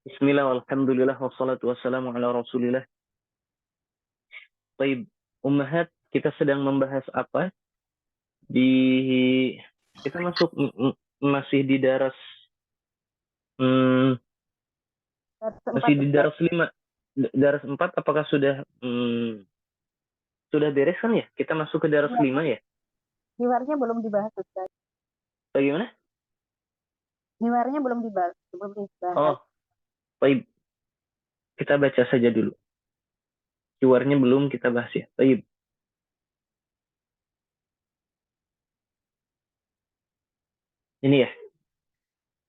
Bismillah, walhamdulillah, wassalatu wassalamu ala rasulillah. Baik, Ummahat, kita sedang membahas apa? Kita masih di daras hmm, Daras masih 4, di Ustaz. daras 5, daras 4. Apakah sudah beres kan ya? Kita masuk ke daras Hiwarnya, 5 ya? hiwarnya belum dibahas, Ustaz. Bagaimana? Hiwarnya belum dibahas. Oh, baik, kita baca saja dulu. Keywordnya belum kita bahas ya. Baik. Ini ya.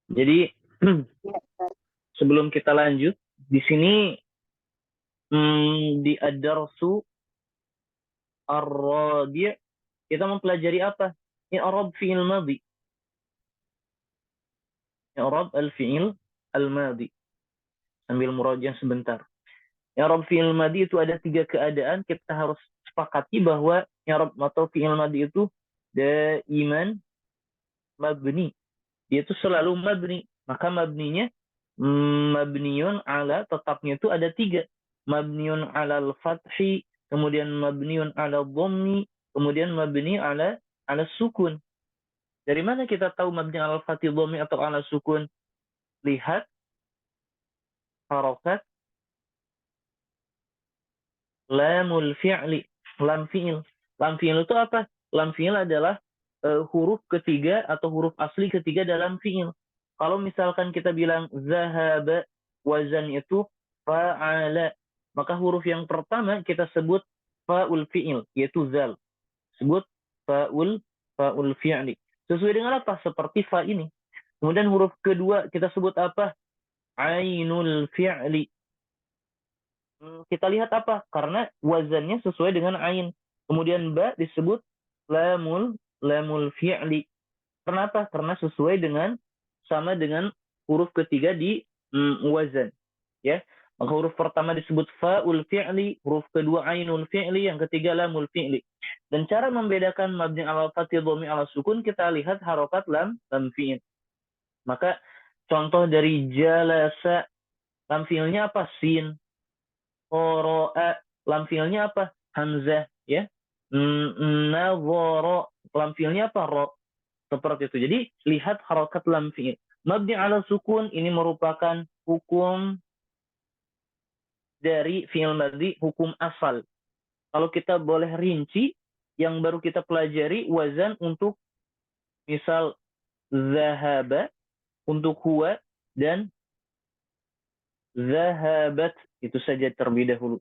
Jadi Ya, Ustaz. sebelum kita lanjut, di sini di ad-darsu ar-rabi' kita mempelajari apa? I'rab fi'il madhi. I'rab al-fi'il al-madhi. Sambil murajaah sebentar. I'rab fi'il madhi itu ada 3 keadaan. Kita harus sepakati bahwa i'rab atau fi'il madhi itu daiman mabni. Dia itu selalu mabni. Maka mabninya mabniun ala, tetapnya itu ada 3. Mabniun ala al-fathi, kemudian mabniun ala dhammi, kemudian mabni ala sukun. Dari mana kita tahu mabni ala al-fathi, dhammi atau ala sukun? Lihat harokat lamul fi'li, lam fi'il. Lam fi'il itu apa? Lam fi'il adalah huruf ketiga atau huruf asli ketiga dalam fi'il. Kalau misalkan kita bilang zahaba, wazan itu fa'ala, maka huruf yang pertama kita sebut fa'ul fi'il, yaitu zal. Sebut fa'ul fi'li. Sesuai dengan apa? Seperti fa ini. Kemudian huruf kedua kita sebut apa? Ainul fi'li. Kita lihat apa? Karena wazannya sesuai dengan ain. Kemudian ba disebut lamul fi'li. Kenapa? Karena sesuai dengan sama dengan huruf ketiga di wazan. Ya. Maka huruf pertama disebut fa'ul fi'li, huruf kedua ainul fi'li, yang ketiga lamul fi'li. Dan cara membedakan mabni ala fathi, dhammi ala sukun, kita lihat harokat lam fi'il. Maka contoh dari jalasa, lam fi'ilnya apa? Sin. Qara'a, lam fi'ilnya apa? Hamzah, ya. Nazara, lam fi'ilnya apa? Ra. Seperti itu. Jadi lihat harokat lam fi'il. Mabni ala sukun ini merupakan hukum dari fi'il madhi, hukum asal. Kalau kita boleh rinci, yang baru kita pelajari wazan untuk misal zahaba, untuk huwa, dan zahabat. Itu saja terlebih dahulu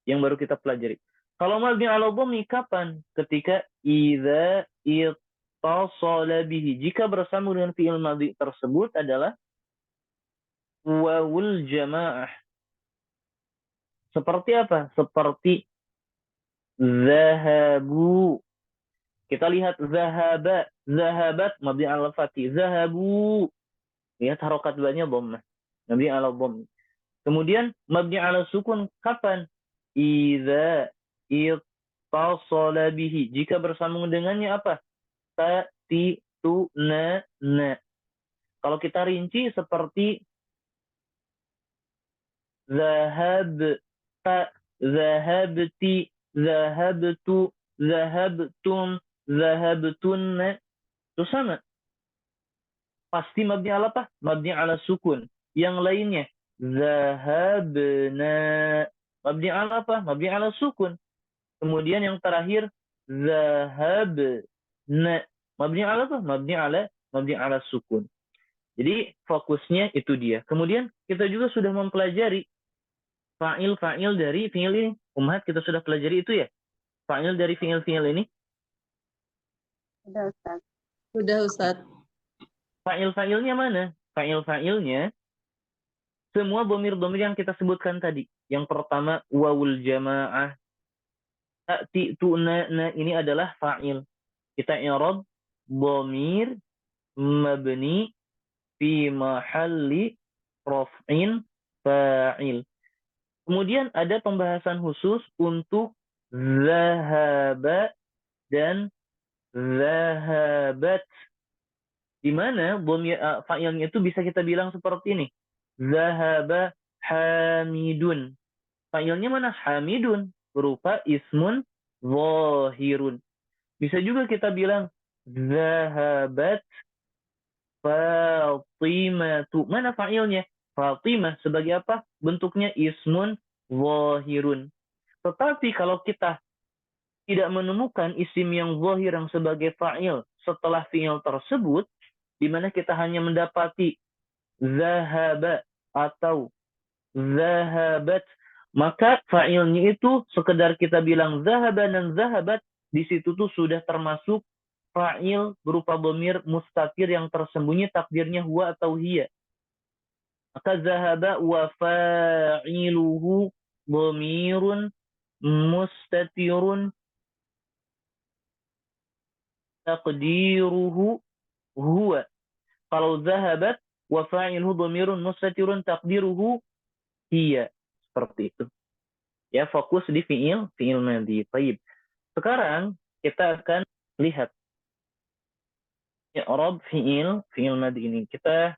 yang baru kita pelajari. Kalau mabni ala dhammi kapan? Ketika idza ittasala bihi. Jika bersambung dengan fi'il madhi tersebut adalah wawul jamaah. Seperti apa? Seperti zahabu. Kita lihat zahaba, zahabat mabni ala fathi, zahabu. Lihat harokat duanya dhammah. Mabni ala dhammi. Kemudian mabni ala sukun kapan? Idza ittasala bihi. Jika bersambung dengannya apa? Ta, ti, tu, na, na. Kalau kita rinci seperti zahab, ta, zahabti, zahabtu, zahabtum, zahabtunna. Itu sama. Pasti mabni ala apa? Mabni ala sukun. Yang lainnya zahabna. Mabni ala apa? Mabni ala sukun. Kemudian yang terakhir zahabna. Mabni ala apa? Mabni ala sukun. Jadi fokusnya itu dia. Kemudian kita juga sudah mempelajari fa'il dari fi'il ini. Umhat, kita sudah pelajari itu ya. Fa'il dari fi'il ini. Sudah, Ustaz. Sudah, Ustaz. Fa'ilnya mana? Fa'ilnya semua dhamir-dhamir yang kita sebutkan tadi. Yang pertama wawul jamaah. Ta'ti, tu'na, na, ini adalah fa'il. Kita i'rab dhamir mabni fi mahalli raf'in fa'il. Kemudian ada pembahasan khusus untuk zahaba dan zahabat. Di mana fa'ilnya itu bisa kita bilang seperti ini. Zahaba hamidun. Fa'ilnya mana? Hamidun. Berupa ismun zahirun. Bisa juga kita bilang zahabat Fatimatu. Mana fa'ilnya? Fatimah sebagai apa? Bentuknya ismun zahirun. Tetapi kalau kita tidak menemukan isim yang zahir yang sebagai fa'il setelah fi'il tersebut, di mana kita hanya mendapati zahaba atau zahabat, maka fa'ilnya itu sekedar kita bilang zahaba dan zahabat, di situ tuh sudah termasuk fa'il berupa dhamir mustatir yang tersembunyi takdirnya huwa atau hiya. Maka zahaba wa fa'iluhu dhamirun mustatirun taqdiruhu huwa. Kalau zahabat wa fa'iluhu dhamirun mustatirun taqdiruhu hiya. Seperti itu. Ya, fokus di fi'il madhi. Baik. Sekarang kita akan lihat i'rab fi'il madhi ini. Kita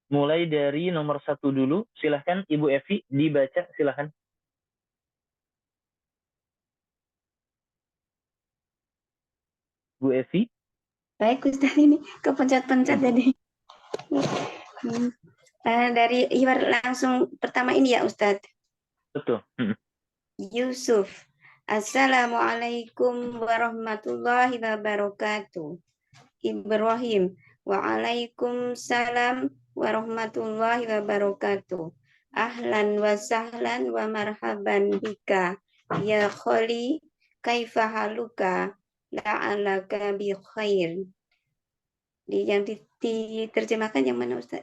mulai dari nomor 1 dulu. Silahkan Ibu Evi dibaca, silahkan. Bu Evi. Baik Ustaz, ini kepencet-pencet jadi. Dari Iwar langsung pertama ini ya Ustaz. Betul. Yusuf. Assalamualaikum warahmatullahi wabarakatuh. Ibrahim. Waalaikumsalam warahmatullahi wabarakatuh. Ahlan wa sahlan wa marhaban bika. Ya kholi, kaifa haluka? La'alaka bi khair. Yang diterjemahkan yang mana Ustaz?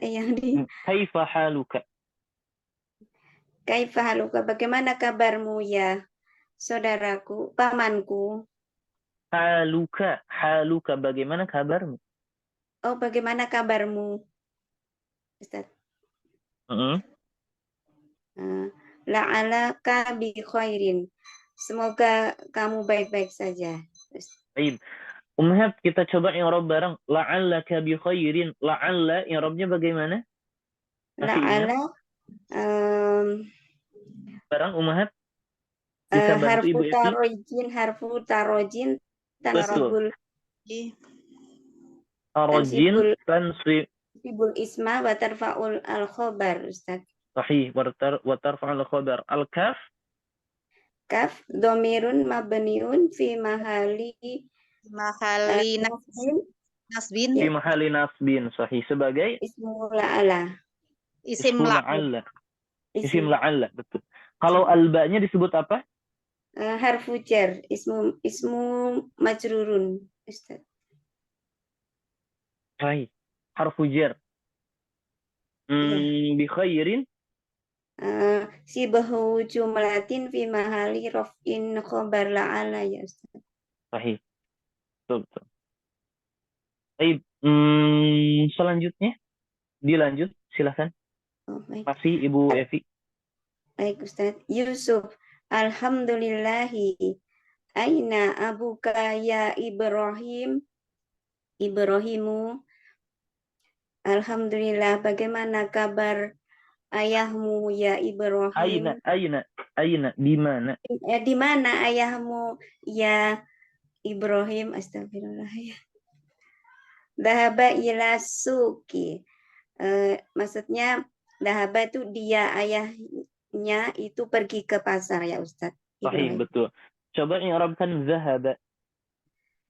Kaifa haluka? Kaifa haluka? Bagaimana kabarmu ya saudaraku, pamanku? Haluka, bagaimana kabarmu? Oh, bagaimana kabarmu, Ustaz? La'alaka bi khairin. Semoga kamu baik-baik saja. Baik. Umhat, kita coba i'rab bareng. La'allaka bi khairin. La'alla i'rabnya bagaimana? La'alla barang Umhat. Bisa bantu Ibu Evi? Harfu tarojin Betul. Tansibul tansibul isma wa tarfa'ul al-khobar, Ustaz. Sahih, wa tarfa'ul khobar. Al-kaf? Kaf domirun mabniun fi mahali nasbin. Fi mahali nasbin. Sahih. Sebagai ismu la'ala. Isim la'ala. Isim la'ala, betul. Kalau al-ba-nya disebut apa? Harfu jar, ismu majrurun, Ustaz. Sahih. Harfu jar. Bi khairin? Sibahu jumlatin fi mahali raf'in khobar la'ala ya Ustaz. Sahih. Betul. Baik. Selanjutnya dilanjut, silahkan. Masih Ibu Evi. Baik Ustaz. Yusuf. Alhamdulillahi. Aina abuka ya Ibrahim? Ibrahimu. Alhamdulillah. Bagaimana kabar ayahmu ya Ibrahim? Aina. Di mana? Di mana ayahmu ya Ibrahim? Astagfirullah ya. Dahaba ila suki. Maksudnya dahaba itu dia, ayahnya itu pergi ke pasar ya Ustaz. Sahih, betul. Coba i'rabkan zahaba.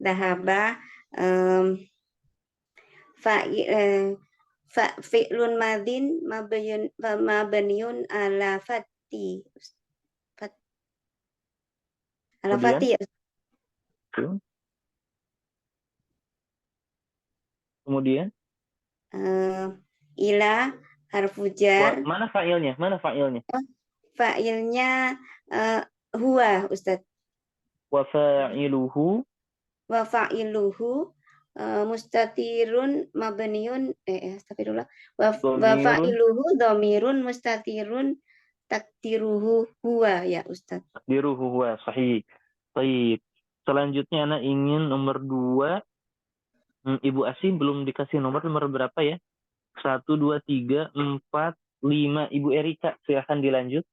Dahaba fi'lun madin mabniun ala fati. Ala fati ya. Kemudian ila harfu jar. Mana fa'ilnya? Fa'ilnya huwa Ustaz. Wa fa'iluhu mustatirun mabniun astagfirullah. Wa fa'iluhu dhamirun mustatirun takdiruhu huwa ya Ustaz. Takdiruhu huwa, sahih. Baik. Selanjutnya anak ingin nomor 2 Ibu Asi belum dikasih nomor berapa ya? 1, 2, 3, 4, 5. Ibu Erika, silahkan dilanjut.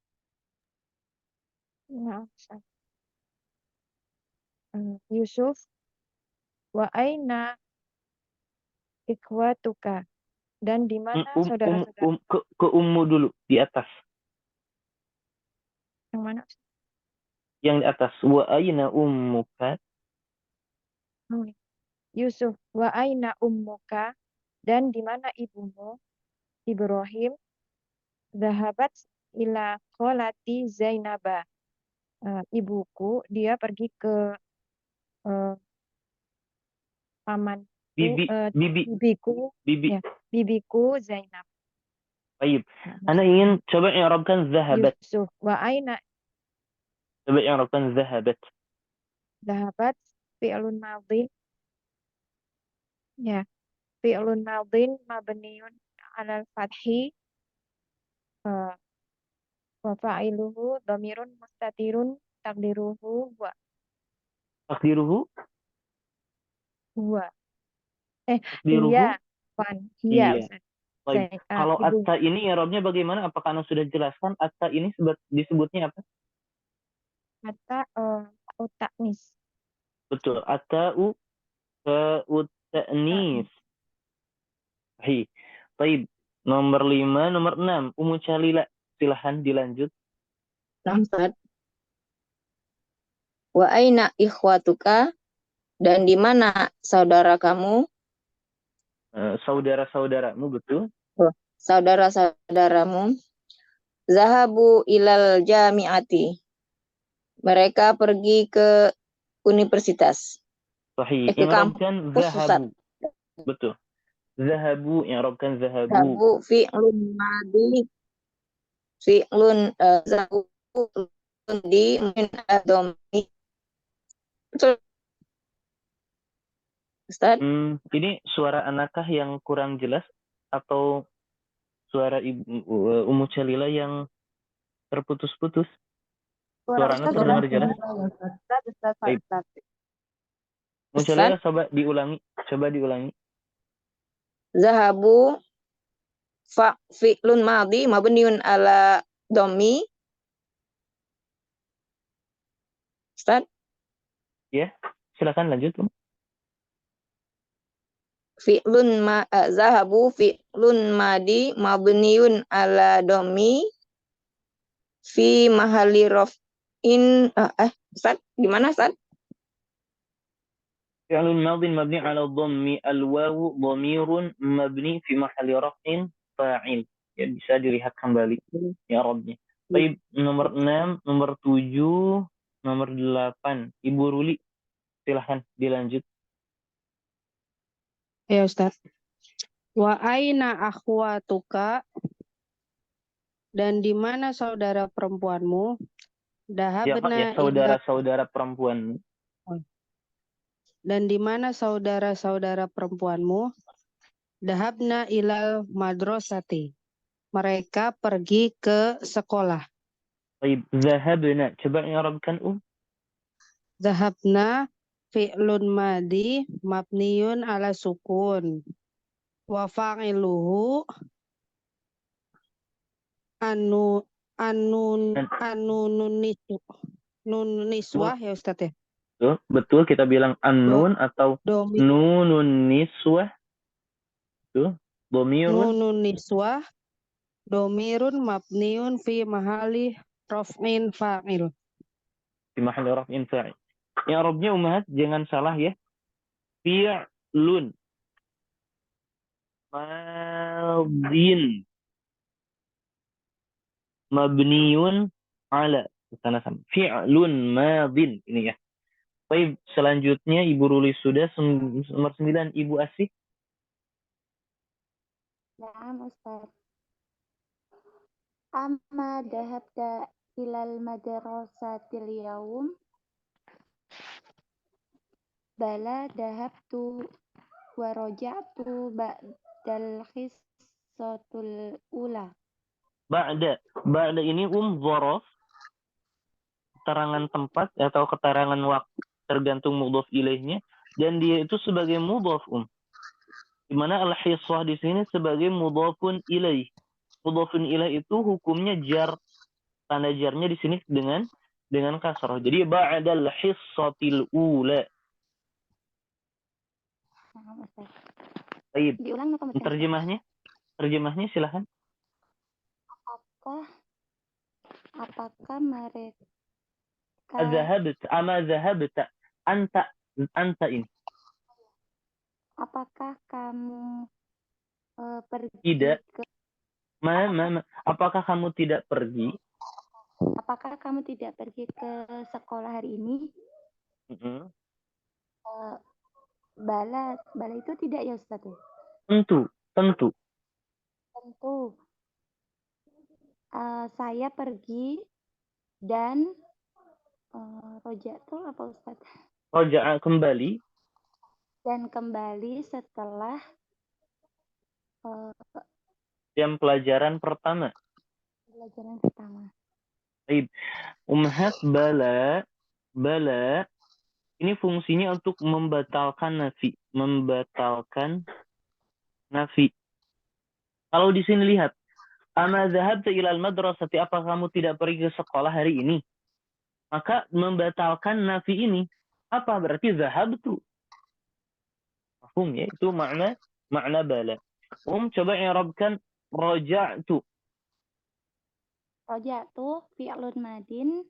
Nah, Ustaz. Yusuf, wa aina ikhwatuka? Dan di mana saudara-saudara? Ke Ummu dulu, di atas. Yang mana? Ustaz? Yang di atas. Wa aina ummuka? Oh, Yusuf, wa aina ummuka? Dan di mana ibumu? Ibrahim, zahabat ila kholati Zainaba. Ibuku, dia pergi ke pamanku, Bibi. bibiku, Bibi. ya, bibiku Zainab. Baik. Ana ingin coba i'rabkan zahabat. Yusuf, wa aina Coba i'rabkan zahabat. zahabat fi'lun madhin, ya, fi'lun madhin mabniun 'alal fathi, wa fa'iluhu dhamirun mustatirun takdiruhu Takdiruhu? huwa. Takdiruhu? Iya, Wan. Iya, Iya. Ustaz. Baik. Kalau Ibu. atta ini i'rabnya bagaimana? Apakah Anda sudah jelaskan atta ini disebutnya apa? Kata utaknis. Betul. Ata'u ta'nis. Baik. Baik. Nomor 5, nomor 6. Ummu Calila. Silahkan dilanjut. Ustaz. Wa aina ikhwatuka? Dan di mana saudara kamu? Saudara-saudaramu, betul. Saudara-saudaramu. Zahabu ilal jami'ati. Mereka pergi ke universitas. Sahih. Ke I'rabkan kampus, Ustaz. zahabu. Betul. Zahabu, i'rabkan zahabu. Zahabu fi'lun madi. Fi'lun zahabu di min adomi. Betul. Ustaz? Ini suara anakah yang kurang jelas atau suara Ummu Calila yang terputus-putus? Suara anak terdengar jelas. Ustaz. Ummu Calila, coba diulangi. Zahabu fi'lun madi mabniun ala domi. Ustaz? Ya, silakan lanjut. Zahabu fi'lun madi mabniun ala domi fi mahali raf'in. Ustaz, gimana, Ustaz? Fi'lun madin mabni ala dhammi al-wawu dhamirun mabni fi mahalli raf'in fa'il. Ya, bisa dilihat kembali ya Rabbnya. Baik, nomor 6, nomor 7, nomor 8. Ibu Ruli, silahkan dilanjut. Ya Ustaz. Wa aina akhwatuka? Dan di mana saudara perempuanmu? Dahabna Saudara-saudara perempuan. Dan di mana saudara-saudara perempuanmu? Dahabna ilal madrasati. Mereka pergi ke sekolah. Baik, zahabna. Coba i'rabkan Zahabna fi'lun madi mabniun ala sukun. Wa fa'iluhu nun niswah ya Ustaz ya. Betul, kita bilang an-nun atau nunun niswah. Betul. Nunun niswah domirun mabniun fi mahali raf'in fa'il. Fi mahali raf'in fa'il. I'rabnya ummahat jangan salah ya. Fi'lun madin mabniun ala sama. Fi'lun madin ini ya. Baik, selanjutnya Ibu Ruli sudah nomor 9 Ibu Asih. Naam, Ustaz. Amma dahabta ilal madrasatil yaum? Bala dahabtu wa raja'tu ba'dal hissatul ula. Ba'da ini dzaraf, keterangan tempat atau keterangan waktu tergantung mudhaf ilaihnya, dan dia itu sebagai mudhaf Di mana al-hissah di sini sebagai mudhafun ilaih. Mudhafun ilaih itu hukumnya jar. Tanda jarnya di sini dengan kasrah. Jadi ba'dal hissatil ula. Nah, Ustaz. Baik. Diulang apa Ustaz? Terjemahnya silahkan. Apakah mereka Zahabta anta ini. apakah kamu pergi Tidak. ke Apakah kamu tidak pergi? apakah kamu tidak pergi ke sekolah hari ini? Mm-mm. Bala itu tidak ya Ustaz ya? Tentu. Tentu. Saya pergi dan roja itu apa Ustaz? Roja'a kembali. Dan kembali setelah Jam pelajaran pertama. pelajaran pertama. Baik. Umhat bala ini fungsinya untuk membatalkan nafi. Kalau di sini lihat, ama zahabta ilal madrasati, apa kamu tidak pergi ke sekolah hari ini? Maka membatalkan nafi ini apa? Berarti zahabtu. Mafhum ya? Itu makna bala. Coba i'rabkan raja'tu. Raja'tu fi'lun madin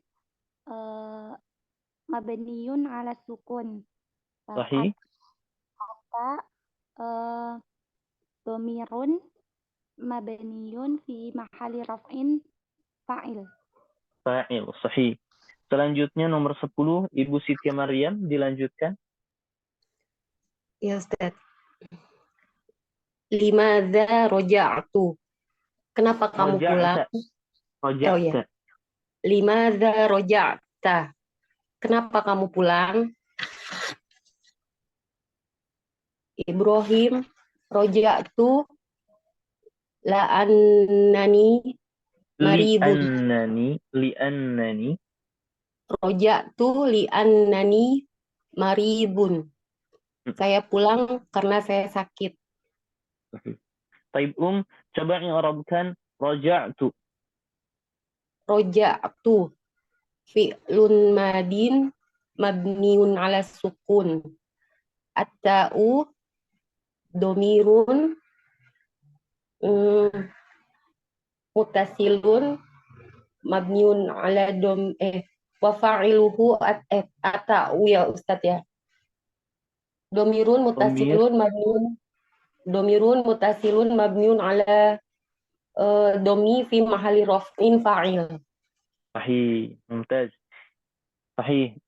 mabniyun ala sukun. Sahih. Hatta domirun mabniyun fi mahali raf'in fa'il. Fa'il, sahih. Selanjutnya nomor 10, Ibu Siti Maryam, dilanjutkan. Ya Ustaz. Limadza roja'tu. Kenapa kamu pulang? Roja'ta. Oh ya. Limadza roja'ta. Kenapa kamu pulang? Ibrahim roja'tu la'annani maribun. Li'annani. Roja'tu li'annani maribun. Saya pulang karena saya sakit. Taib coba i'rabkan raja'tu. Roja'tu fi'lun madin mabniun ala sukun. At-ta'u domirun mutasilun mabniun ala wa fa'iluhu at-ta'u ya Ustaz ya. Domirun mutasilun mabniun ala domi fi mahali raf'in fa'il. Sahih, mumtaz. Sahih.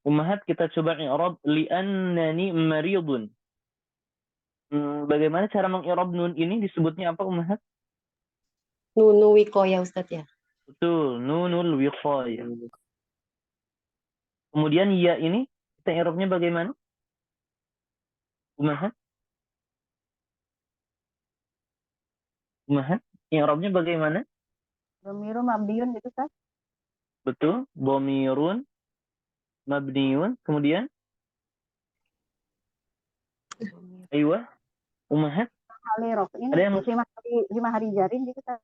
Ummahat, kita coba i'rab li'annani maridun. Bagaimana cara meng'irab nun ini? Disebutnya apa, Ummahat? Nunu wiqayah Ustaz ya. Betul, nunul wiqayah. Kemudian ya ini kita i'rabnya bagaimana? Ummahat, i'rabnya bagaimana? Domirun mabniun itu Ustaz? Betul, domirun mabniun. Kemudian Aywa, Ummahat. Ada yang fi mahali jarin gitu Ustaz.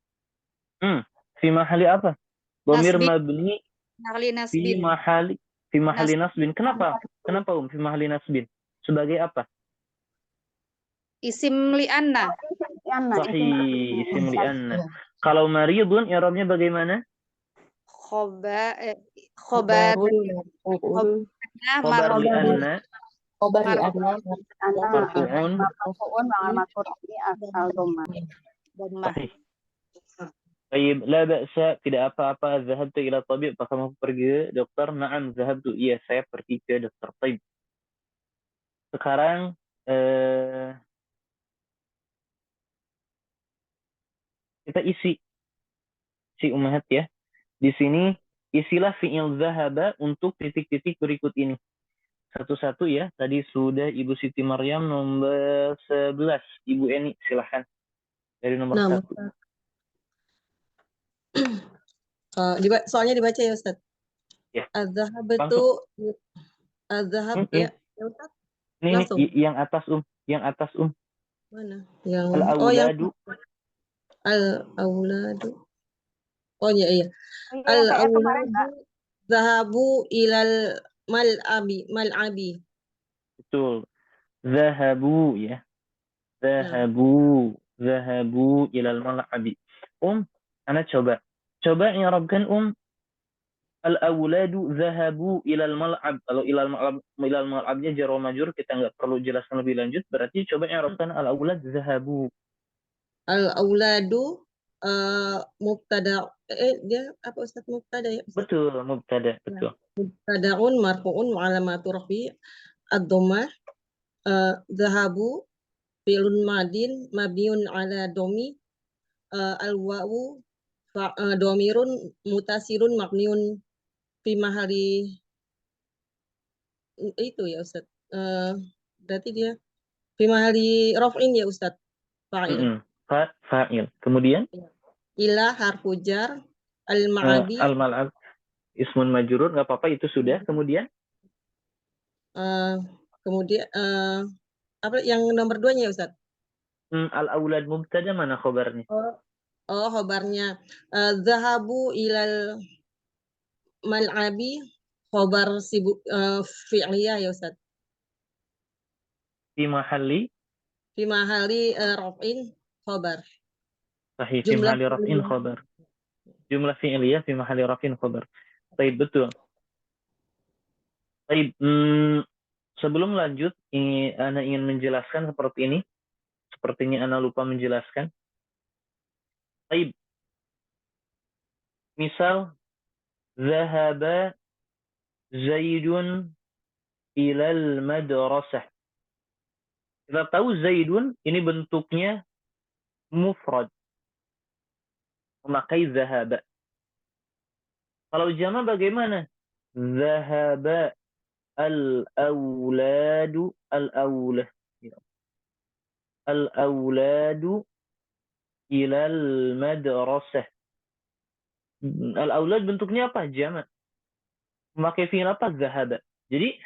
Fi mahali apa? Domir Nasbin. mabni fi mahali nasbin. Kenapa? Fi mahali nasbin? Sebagai apa? Isim li'anna. Sahih, isim li'anna. Kalau maridun i'rabnya bagaimana? Khobar li'anna. Sahih. Baik, la ba'sa, tidak apa-apa. Zahabtu ila tabib, apakah kamu pergi ke dokter? Na'am, zahabtu. Iya, saya pergi ke dokter. Taib. Sekarang kita isi Ummahat ya. Di sini isilah fi'il zahaba untuk titik-titik berikut ini. Satu-satu ya. Tadi sudah Ibu Siti Maryam nomor 11. Ibu Eni, silahkan. Dari nomor 1. Soalnya dibaca ya Ustaz. Ya. Az-zahabtu ya Ustaz. Ini yang atas Mana? Yang Al-auladu. al-auladu. Oh iya iya. Oh iya, yang PR kemarin, Mbak. Al-auladu zahabu ilal mal'abi. Betul. Zahabu ya. Nah, Zahabu ilal mal'abi. Ana coba. Coba i'rabkan al-auladu zahabu ilal mal'ab. Kalau ilal mal'abnya jar wa majrur kita nggak perlu jelaskan lebih lanjut. Berarti coba i'rabkan al-aulad zahabu. al-auladu mubtada dia apa Ustaz mubtada ya Ustaz? Betul, mubtada, betul. Mubtadaun marfu'un wa alamatu rafi ad-dhammah zahabu fi'lun madin mabniun ala domi al-wawu domirun mutasirun mabniun fi mahali itu ya Ustaz. Berarti dia fi mahali raf'in ya Ustaz. Fa'il. Fa'il. Kemudian Ila harfu jar al-ma'abi al-mal'ab ismun majrur, nggak apa-apa itu sudah. Kemudian kemudian apa yang nomor 2-nya ya Ustaz? al-aulad mubtada, mana khabarnya? Oh, khabarnya zahabu ilal mal'abi khabar sibuk fi'liyah ya Ustaz. Fi mahali raf'in khabar. sahih, fi Jumlah mahali raf'in khabar. Jumlah fi'liyah fi mahali raf'in khabar. Baik, betul. Baik, sebelum lanjut, Ana ingin menjelaskan seperti ini. Sepertinya Ana lupa menjelaskan. Baik. Misal, zahaba Zaidun ilal madrasah. Kita tahu Zaidun ini bentuknya mufrad, memakai zahaba. Kalau jama bagaimana? Zahaba al-auladu ilal madrasah. Al-aulad bentuknya apa? Jama. Memakai fi'il apa? Zahaba. Jadi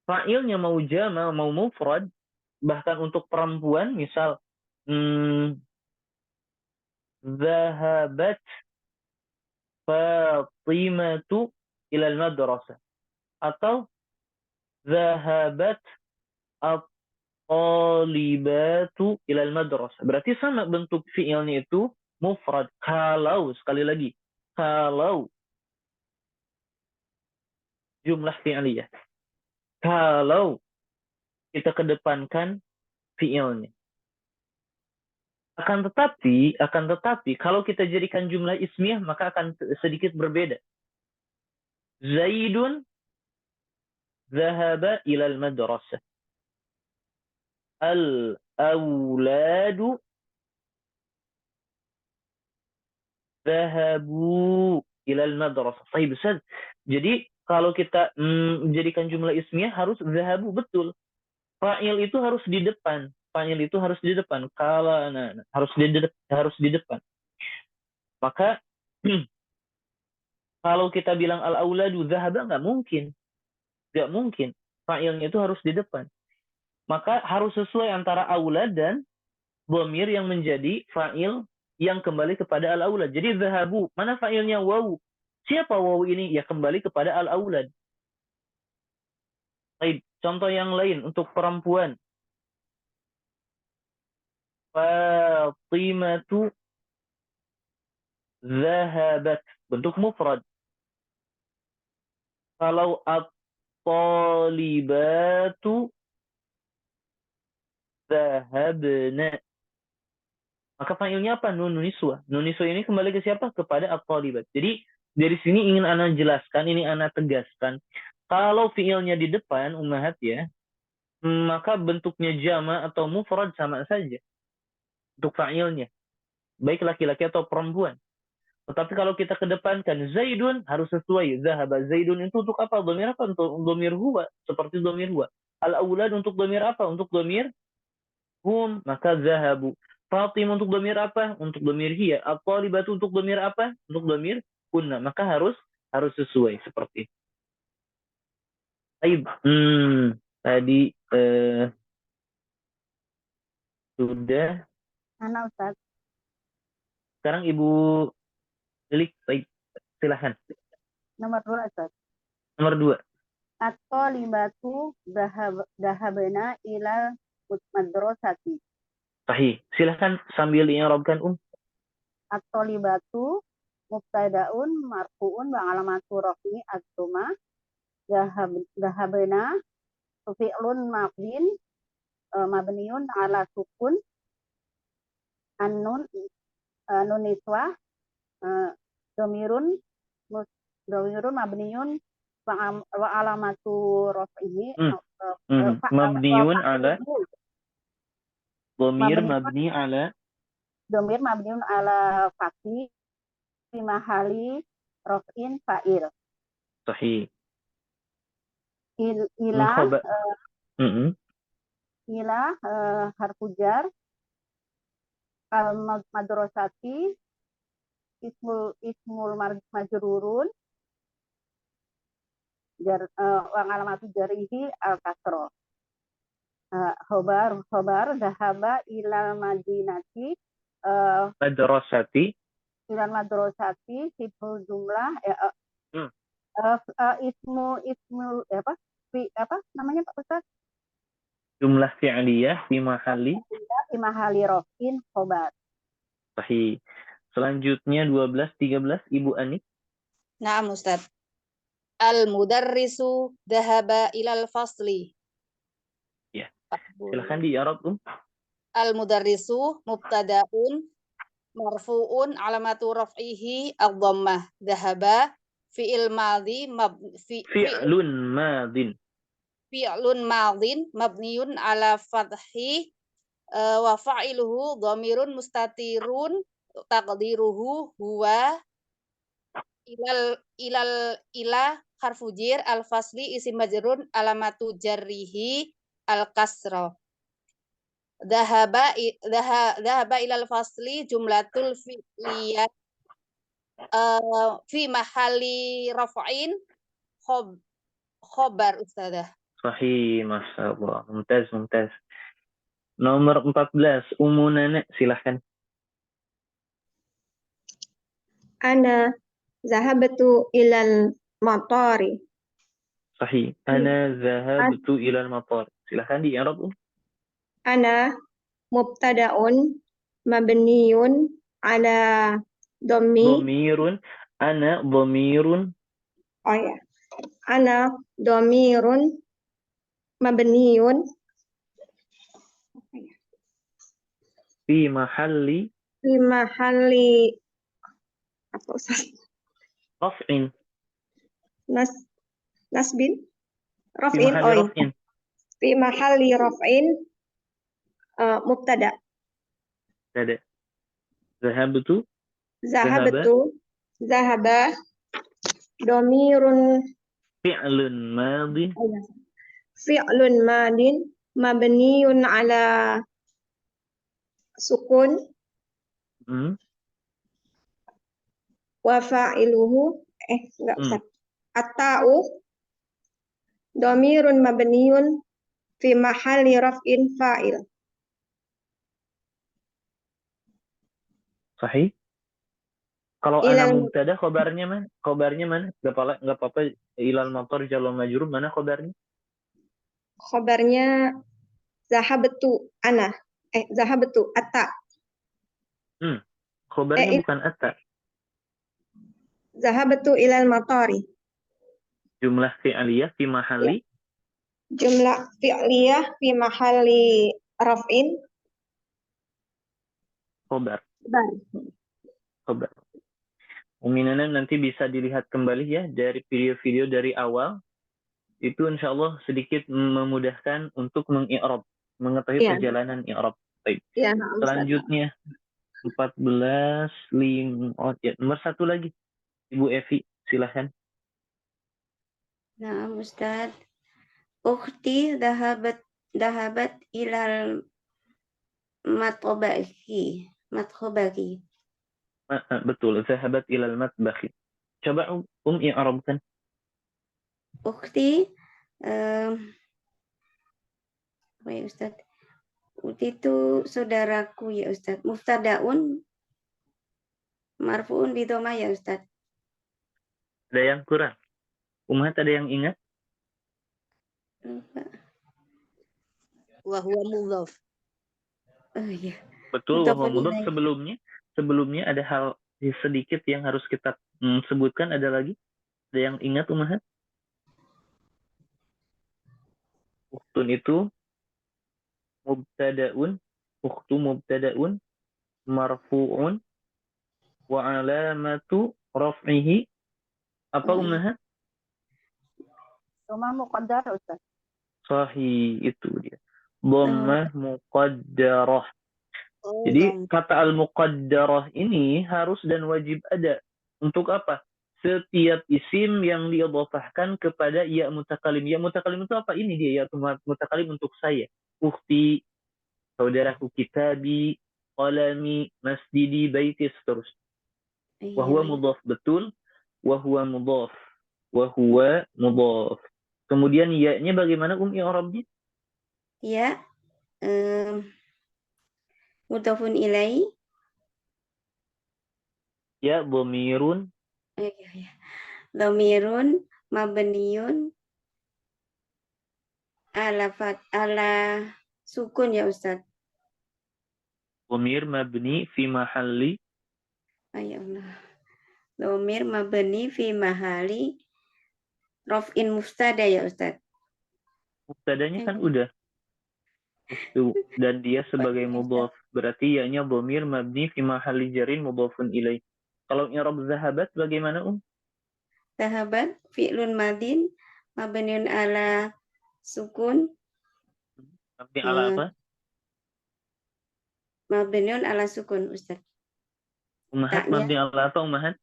fa'ilnya mau jama, mau mufrad, bahkan untuk perempuan, misal zahabat Fatimatu ilal madrasah, atau zahabat at-talibatu ilal madrasah. Berarti sama bentuk fi'ilnya itu mufrad. Kalau, sekali lagi, kalau jumlah fi'liyah. Kalau kita kedepankan fi'ilnya. Akan tetapi kalau kita jadikan jumlah ismiyah maka akan sedikit berbeda. Zaidun zahaba ilal madrasah. Al-auladu zahabu ilal madrasah. Sahih besar. Jadi kalau kita jadikan jumlah ismiyah harus zahabu, betul. Fa'il itu harus di depan. Kalau harus di depan. Maka kalau kita bilang al-auladu zahaba nggak mungkin. Fa'ilnya itu harus di depan. Maka harus sesuai antara aulad dan dhamir yang menjadi fa'il yang kembali kepada al-aulad. Jadi zahabu, mana fa'ilnya? Wawu. Siapa wawu ini? Ya kembali kepada al-aulad. Baik, contoh yang lain untuk perempuan. Fatimatu zahabat, bentuk mufrad. Kalau at-talibatu zahabna, maka fa'ilnya apa? Nun niswah. Nun niswah ini kembali ke siapa? Kepada at-talibat. Jadi dari sini ingin ana jelaskan, ini ana tegaskan. Kalau fi'ilnya di depan ummahat ya, maka bentuknya jama atau mufrad sama saja untuk fa'ilnya, baik laki-laki atau perempuan. Tetapi kalau kita kedepankan Zaidun, harus sesuai. Zahaba Zaidun itu untuk apa? Dhamir apa? Untuk dhamir huwa, seperti dhamir huwa. Al-aulad untuk dhamir apa? Untuk dhamir hum, maka zahabu. Fatim untuk dhamir apa? Untuk dhamir hiya. At-talibatu untuk dhamir apa? Untuk dhamir kunna. Maka harus sesuai seperti itu. Baik. Tadi Sudah. Ana Ustaz. Sekarang Ibu Lilik, baik. Silahkan. Nomor 2 Ustaz. Nomor 2. At-thalibatu dahabna ilal madrasati. Sahih. Silahkan sambil di'irabkan At-thalibatu mubtadaun marfuun wa alamatu rafi ad-dhamma dahabna fi'lun mabdin mabniun ala sukun nun niswah domirun mabniun wa alamatu rafihi mabniun ala dhamir mabni ala domir mabniun ala fathi fi mahali raf'in fa'il. sahih. Ila harfu jar al madrasati ismul majrurun jar wa alamatu jarihi al kasra. Khobar dahaba ilal madinati madrasati ilal madrasati siful jumlah ismu apa namanya Pak Ustaz? Jumlah fi'liyah fi mahali raf'in khobar. Sahih. Selanjutnya 12 13 Ibu Ani. Naam Ustaz. Al-mudarrisu dhahaba ilal fasli. Ya. Silakan di-i'rab Al-mudarrisu mubtada'un marfu'un alamatu raf'ihi ad-dhammah. Dhahaba fi'il madhi fi'lun madin. Fi'lun madin mabniun ala fathi wa fa'iluhu dhamirun mustatirun taqdiruhu huwa ila harfu jir al fasli isim majrun alamatu jarrihi al kasra. Dhahaba ilal fasli jumlatul fi'liyah fi mahali raf'in khobar Ustazah. Sahih, Masya Allah. Mumtaz. Nomor 14 Ummu Nana, silahkan. Ana zahabtu ilal matari. Sahih. Ana zahabtu ilal matar. Silahkan di-i'rab. Ana mubtada'un mabniyun ala dhamirun. Ana dhamirun. Oh ya. Ana dhamirun mabniyun fi mahali apa Ustaz? Raf'in. Nasbin Fi raf'in mahali raf'in. Fi mahali raf'in mubtada. Ada. Zahabtu. Zahaba domirun Fi'lun madin. Fi'lun madin mabniyun ala sukun wa fa'iluhu enggak usah. At-ta'u domirun mabniyun fi mahali raf'in fa'il. Sahih. Kalau ana mubtada khobarnya mana? Enggak apa-apa. Ilal matar jalur majrur, mana khobarnya? Khobarnya zahabtu ana. Zahabtu atta. Khobarnya bukan atta. Zahabtu ilal matari. Jumlah fi'liyah fi mahali. Jumlah fi'liyah fi mahali raf'in. Khobar. Uminana nanti bisa dilihat kembali ya dari video-video dari awal. Itu insya Allah sedikit memudahkan untuk meng-i'rab, mengetahui perjalanan i'rab. Ya, selanjutnya 14 nomor 1 lagi. Ibu Evi, silahkan. Nah, Ustaz. Ukhti dahabat ilal matbakhi. Betul, zahabat ilal matbakhi. Coba i'rabkan. Ukhti apa ya Ustaz? Uti itu saudaraku ya Ustadz. Muftadaun marfuun bidoma ya Ustadz. Ada yang kurang? Umat ada yang ingat? Lupa. Wa huwa mudhaf. Oh iya. Betul, wa huwa Mudhafun mudhaf. ilaih. Sebelumnya ada hal sedikit yang harus kita sebutkan. Ada lagi? Ada yang ingat umat? Uktun itu mubtada'un, uktu mubtada'un, marfu'un, wa alamatu raf'ihi. Apa Oh, iya. umat? Cuma muqaddar Ustaz. Sahih, itu dia. Dhammah muqaddarah. Oh, Jadi kata al-muqaddarah ini harus dan wajib ada. Untuk apa? Setiap isim yang diidhafahkan kepada ya mutakalim. Ya mutakalim itu apa? Ini dia ya mutakalim untuk saya. Ukhti, saudaraku, kitabi, qalami, masjidi, baiti, seterusnya. Iya, Wa huwa baik. mudhaf, betul. Wa huwa mudhaf. Wa huwa mudhaf. Kemudian ya-nya bagaimana i'rabnya? Ya. Mudhafun ilaih. Ya dhamirun Iya. Dhamirun mabniun ala sukun ya Ustaz. dhamir mabni fi mahalli Ya Allah. Dhamir mabni fi mahali raf'in mubtada ya Ustaz. mubtadanya kan udah. Itu, dan dia sebagai mudhaf. Berarti ya-nya dhamir mabni fi mahalli jarin mudhafun ilaih. Kalau i'rab zahabat bagaimana Sahabat fi'lun madin mabniun ala sukun. Mabni ala apa? Mabniun ala sukun Ustaz. Umahat mabni ala apa umahat?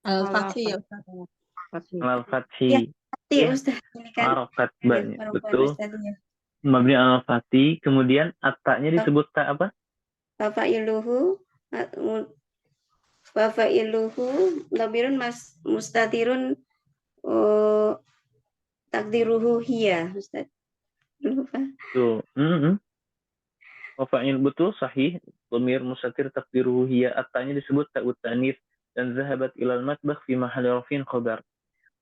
Al-Fathi ya Ustaz. Al-Fathi. Ya, Ustaz. Ini kan Harokat banyak. ya, Betul. Ustaz, ya. Mabni al-Fathi. Kemudian at-nya disebut ta apa? Fafa'iluhu dhamirun mustatirun takdiruhu hiya Ustaz. Lupa. Tuh. Wafa'il betul sahih. Dhamir mustatir takdiruhu hiya. At-nya disebut ta'ut ta'nits dan zahabat ilal matbakh fi mahalli rafin khabar.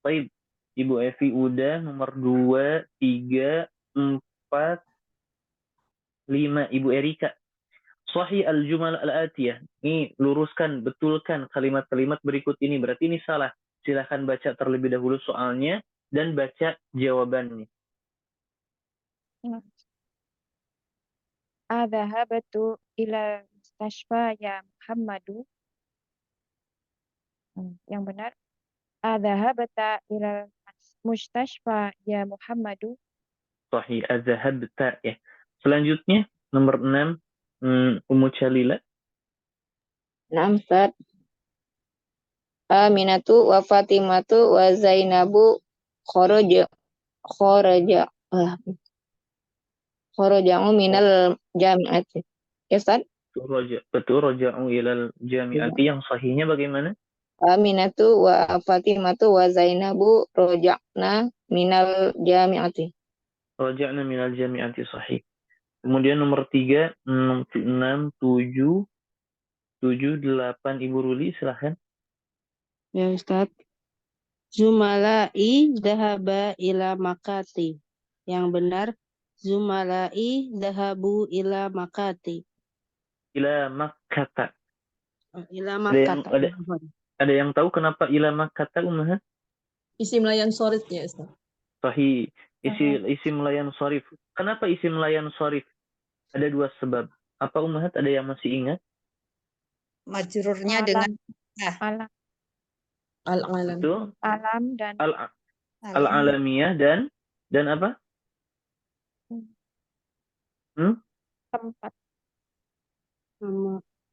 Baik, Ibu Evi udah nomor 2, 3, 4, 5. Ibu Erika. Sahih al-jumal al-atiyah. Ini luruskan, betulkan kalimat-kalimat berikut ini. Berarti ini salah. Silahkan baca terlebih dahulu soalnya dan baca jawabannya. Adzahabtu ila mustashfa ya Muhammadu. Yang benar. Adzahabta ila mustashfa ya Muhammadu. Sahih, adzahabta ya. Selanjutnya nomor 6, Ummu Jalila. Naam, Ustaz. Aminatu wa Fatimatu wa Zainabu kharaja'u minal jami'ati. Ya, Ustaz? Betul, raja'u ilal jami'ati. Yang sahihnya bagaimana? Aminatu wa Fatimatu wa Zainabu raja'na minal jami'ati. Raja'na minal jami'ati, sahih. Kemudian nomor 3, 6, 7, 8. Ibu Ruli, silahkan. Ya Ustaz. Zumala'i dhahaba ila makati. Yang benar, Zumala'i dhahabu ila makati. Ila Makkata. Ila makata. Ada yang tahu kenapa ila Makkata, Ummahat? Isim layan sorif ya Ustaz. Sahih. Isim layan sorif. Kenapa isim layan sorif? Ada 2 sebab. Apa Ummahat? Ada yang masih ingat? Majrurnya dengan alam. Al-alam. Itu Alam dan al-alamiyah dan apa? tempat.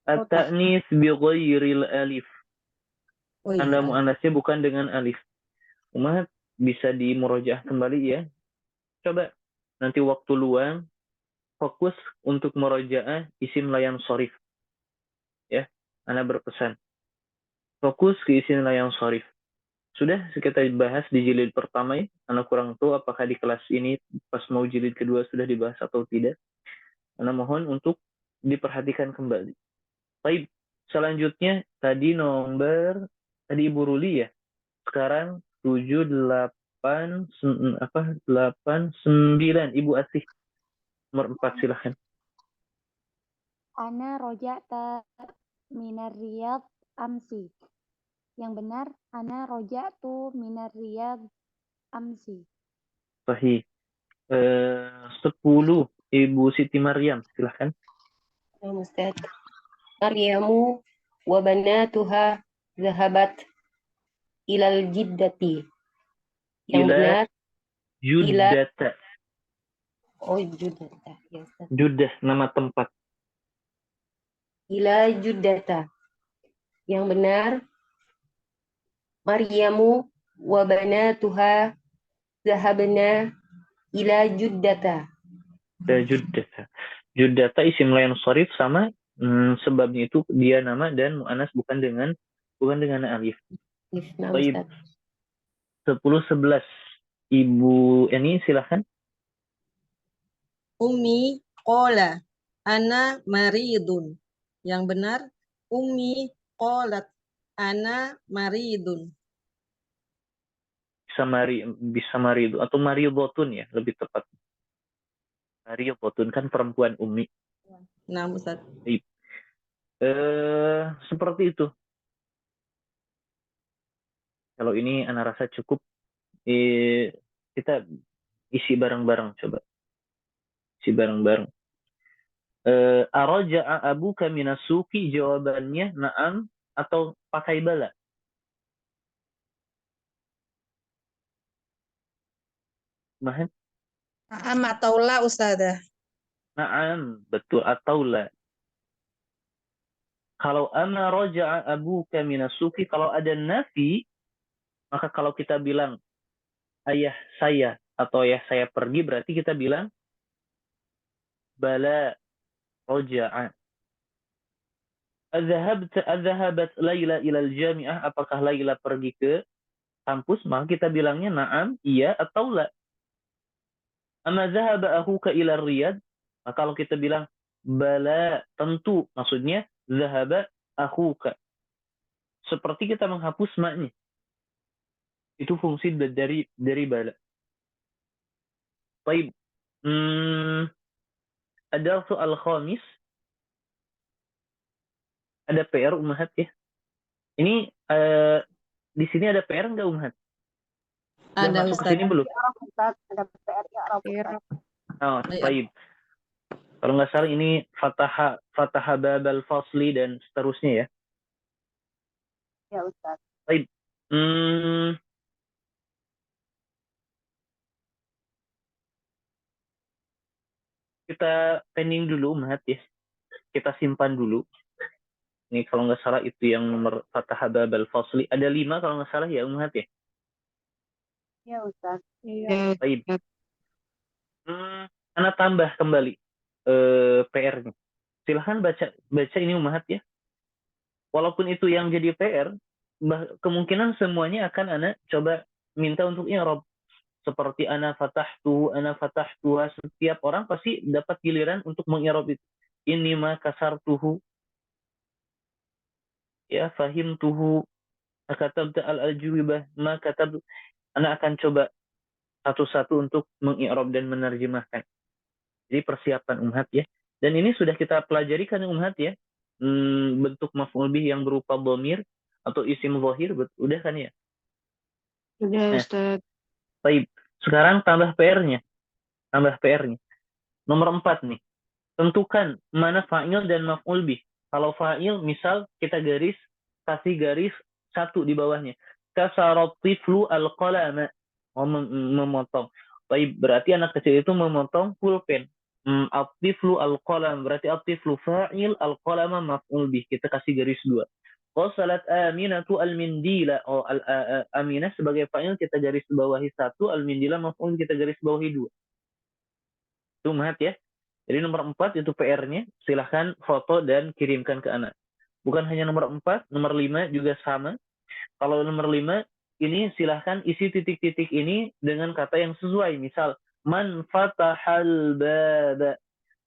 At-ta'nis bi ghairil alif. Oh, iya. Tanda muannasnya bukan dengan alif. Ummahat bisa dimurojaah kembali ya. Coba nanti waktu luang fokus untuk murojaah isim layan sorif. Ya, Ana berpesan. Fokus ke isim layan sorif. Sudah kita bahas di jilid pertama ya. Ana kurang tahu apakah di kelas ini pas mau jilid kedua sudah dibahas atau tidak. Ana mohon untuk diperhatikan kembali. Baik, selanjutnya tadi Ibu Ruli ya. Sekarang 7, 8, 9. Ibu Asih. Nomor 4 silahkan. Ana roja'ta minar riyad amsi. Yang benar, ana roja'tu minar riyad amsi. Sahih. 10. Ibu Siti Maryam, silahkan. Ya, Ustaz. Maryamu wa banatuha zahabat ilal jiddati. Yang Ila benar, Juddata. juddata. Ya, Ustaz. Judah, nama tempat. Ila juddata. Yang benar, Maryamu wa banatuha zahabna ila juddata. Juddata. Juddata isim lain sharif sama sebabnya itu dia nama dan mu'anas bukan dengan alif. Nah, Baik. Ustaz. 10, 11. Ibu Eni silahkan. Ummi qola ana maridun. Yang benar, Ummi qolat ana maridun. Bisa maridu atau maridotun ya, lebih tepat. Maridotun kan perempuan Ummi. Nah, Ustaz. Seperti itu. Kalau ini ana rasa cukup. Kita isi bareng-bareng coba. Isi bareng-bareng. Araja'a abuka minasuki, jawabannya na'am atau pakai bala. Mahan? Na'am atau la, Ustazah? Na'am, betul, atau la. Kalau ana raja'a abuka minasuki, kalau ada nafi, maka kalau kita bilang ayah saya atau ayah saya pergi, berarti kita bilang bala raja'a. Adzahabat Laila ilal jami'ah, apakah Laila pergi ke kampus? Maka kita bilangnya na'am, iya atau la. Amma zahaba akhuka ila Riyadh, maka kalau kita bilang bala, tentu maksudnya zahaba akhuka. Seperti kita menghapus maknya. Itu fungsi dari bala. Baik. Ada soal khamis. Ada PR Ummahat ya. Ini di sini ada PR enggak Ummahat? Ada, masuk Ustaz. ke sini belum? Ustaz, ada PR I'rab, Ustaz. Oh, baik. Kalau nggak salah ini fataha babal fasli dan seterusnya ya. Ya, Ustaz. Baik. Kita pending dulu Ummahat ya. Kita simpan dulu. Ini kalau nggak salah itu yang nomor fataha babal fasli. Ada 5 kalau nggak salah ya Ummahat ya. Ya, Ustaz. Ya, Baik. Ana tambah kembali PR-nya. Silahkan baca ini Ummahat ya. Walaupun itu yang jadi PR, kemungkinan semuanya akan Ana coba minta untuk i'rab. Seperti ana fatahtu, setiap orang pasti dapat giliran untuk meng'irab itu. Ini ma kasartuhu. Ya, fahimtuhu. Katabta al-ajwibah, ma katab. Ana akan coba satu-satu untuk meng'irab dan menerjemahkan. Jadi persiapan Ummahat ya. Dan ini sudah kita pelajari kan Ummahat ya. Bentuk maf'ul bih yang berupa dhamir atau isim zahir, udah kan ya? udah, Ustaz. Baik. Sekarang tambah PR-nya. Nomor 4 nih. Tentukan mana fa'il dan maf'ul bih. Kalau fa'il, misal kita kasih garis 1 di bawahnya. Kasarat tiflu al-qalama. Memotong. Baik, berarti anak kecil itu memotong pulpen. At-tiflu al-qalam. Berarti at-tiflu fa'il, al-qalama maf'ul bih. Kita kasih garis 2. Qasalat Aminatu al-mindila. Aminah sebagai fa'il kita garis bawahi 1, al-mindila maf'ul kita garis bawahi 2. Itu Ummahat ya. Jadi nomor 4 itu PR-nya. Silahkan foto dan kirimkan ke anak. Bukan hanya nomor 4, nomor 5 juga sama. Kalau nomor 5 ini silahkan isi titik-titik ini dengan kata yang sesuai. Misal man fatahal baba.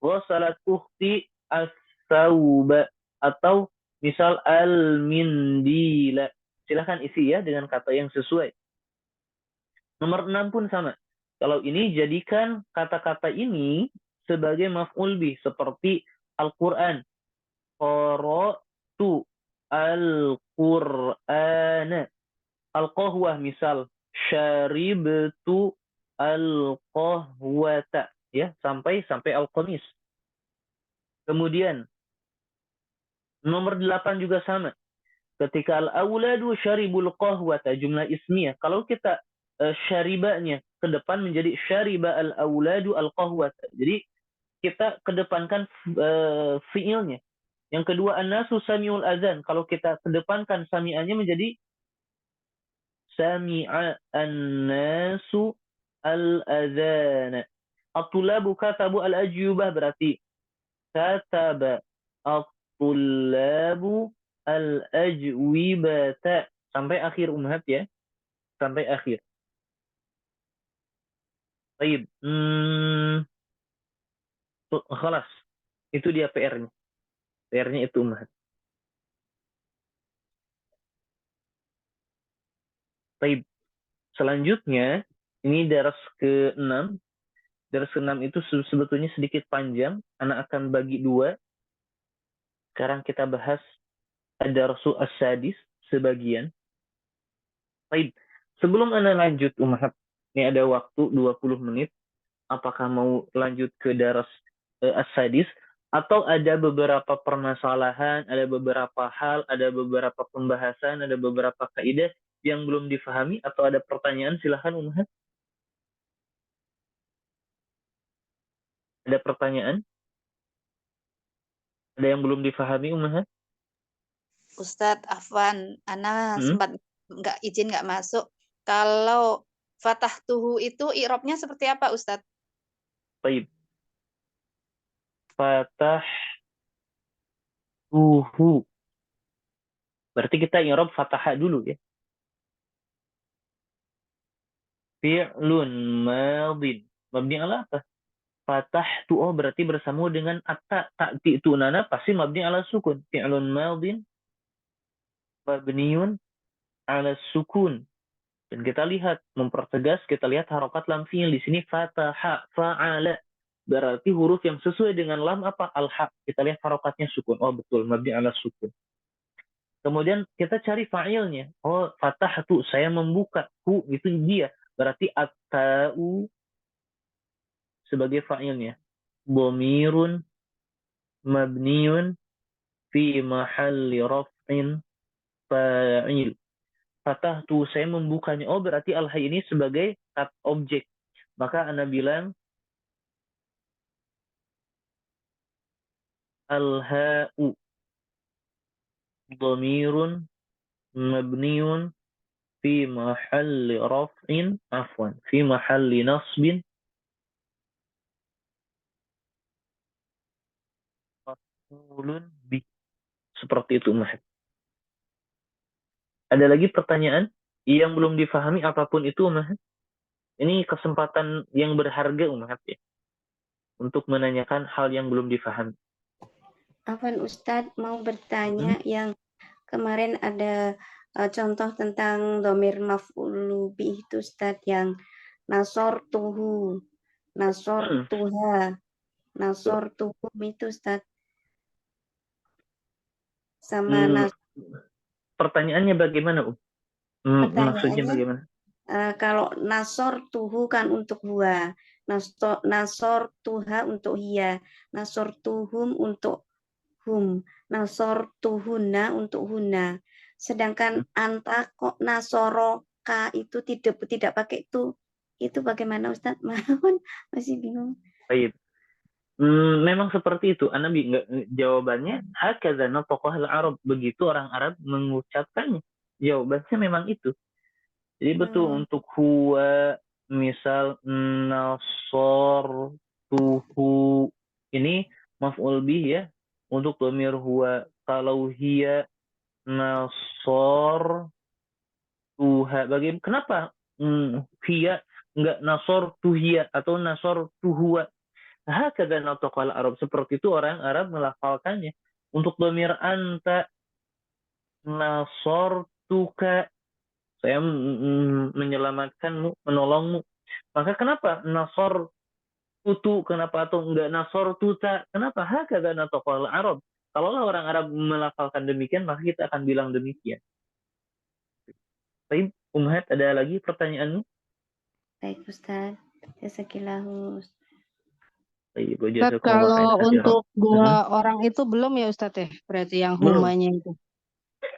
Ghasalat ukhti as-sauba, atau misal al-mindila. Silahkan isi ya dengan kata yang sesuai. Nomor 6 pun sama. Kalau ini jadikan kata-kata ini sebagai maf'ul bih, seperti Al-Quran. Qara'tu al-Qur'ana. Al-qahwah misal. Syaribtu al-qahwata. Ya, sampai al-qamis. Kemudian nomor 8 juga sama. Ketika al-auladu syaribul qahwata, jumlah ismiyah. Kalau kita syaribanya ke depan menjadi syariba al-auladu al-qahwata. Jadi kita kedepankan fiilnya. Yang kedua, an-nasu sami'ul adzan. Kalau kita kedepankan sami'annya menjadi sami'a an-nasu al-adzana. At-tulabu katabu al-ajubah, berarti kataba at-tulabu al-ajwibata. Sampai akhir umhat ya. Sampai akhir. Baik. Khalas. Itu dia PR-nya. PR-nya itu umhat. Baik. Selanjutnya, ini daras ke-6. Daras ke-6 itu sebetulnya sedikit panjang. Anak akan bagi 2. Sekarang kita bahas ad-darsu as-sadis sebagian. Baik. Sebelum Anda lanjut umhat, ini ada waktu 20 menit. Apakah mau lanjut ke daras as-sadis, atau ada beberapa permasalahan, ada beberapa hal, ada beberapa pembahasan, ada beberapa kaidah yang belum difahami, atau ada pertanyaan? Silahkan umhat. Ada pertanyaan? Ada yang belum difahami umhat? Ustadz Afwan, Ana sempat izin nggak masuk. Kalau fatah tuhu itu i'rabnya seperti apa Ustadz? Baik. Fatah tuhu. Berarti kita i'rab fatahah dulu ya. Fi'lun madin. Mabni ala apa? Fatah tu, oh berarti bersama dengan atta. Ta'ti tu nana pasti mabni ala sukun. Fi'lun madin mabniun ala sukun. Dan kita lihat, mempertegas, kita lihat harokat lam fi'il di sini fataha, fa'ala. Berarti huruf yang sesuai dengan lam apa? Al-ha. Kita lihat harokatnya sukun. Oh betul, mabni ala sukun. Kemudian kita cari fa'ilnya. Oh, fatahtu, saya membuka. Hu, itu dia. Berarti at-ta'u sebagai fa'ilnya. Dhamirun mabniun fi mahalli raf'in fa'il. Fatahtu, saya membukanya. Oh, berarti al-ha ini sebagai objek. Maka Anda bilang al-ha'u dhamirun mabniun fi mahalli raf'in, afwan, fi mahalli nasbin maf'ulun bi. Seperti itu, Mas. Ada lagi pertanyaan yang belum difahami apapun itu, Mas? Ini kesempatan yang berharga, Mas, ya, untuk menanyakan hal yang belum difahami. Afwan Ustadz mau bertanya yang kemarin ada contoh tentang domir maf'ulu bih itu Ustadz, yang nasor tuhu, nasor tuha, nasor tuhum itu Ustadz. Sama pertanyaannya bagaimana, maksudnya bagaimana? Kalau nasor tuhu kan untuk huwa, nasor tuha untuk hiya, nasor tuhum untuk hum, nasor tuhuna untuk huna. Sedangkan anta kok nasoroka itu tidak pakai itu. Itu bagaimana Ustadz? Masih bingung. Baik. Memang seperti itu. Jawabannya hakadza nataqa al-Arab, begitu orang Arab mengucapkannya. Jawabannya memang itu. Jadi betul untuk huwa, misal nasor tuhu ini maf'ul bih ya, untuk dhamir huwa. Kalau hiya nasor tuha, bagaimana? Kenapa hiya enggak nasor tuhia atau nasor tuhuwa? Hakadha nataqal Arab. Seperti itu orang Arab melafalkannya. Untuk dhamir anta, nasortuka, saya menyelamatkanmu, menolongmu. Maka kenapa nasor tutu, kenapa atau enggak nasor tuta? Kenapa? Hakadha nataqal Arab. Kalaulah orang Arab melafalkan demikian, maka kita akan bilang demikian. Baik, Umhat, ada lagi pertanyaanmu? Baik, Ustaz. Jazakillahu. Baik, Ustaz, kalau untuk dua orang itu belum ya Ustaz ya? Berarti yang Belum. humanya itu.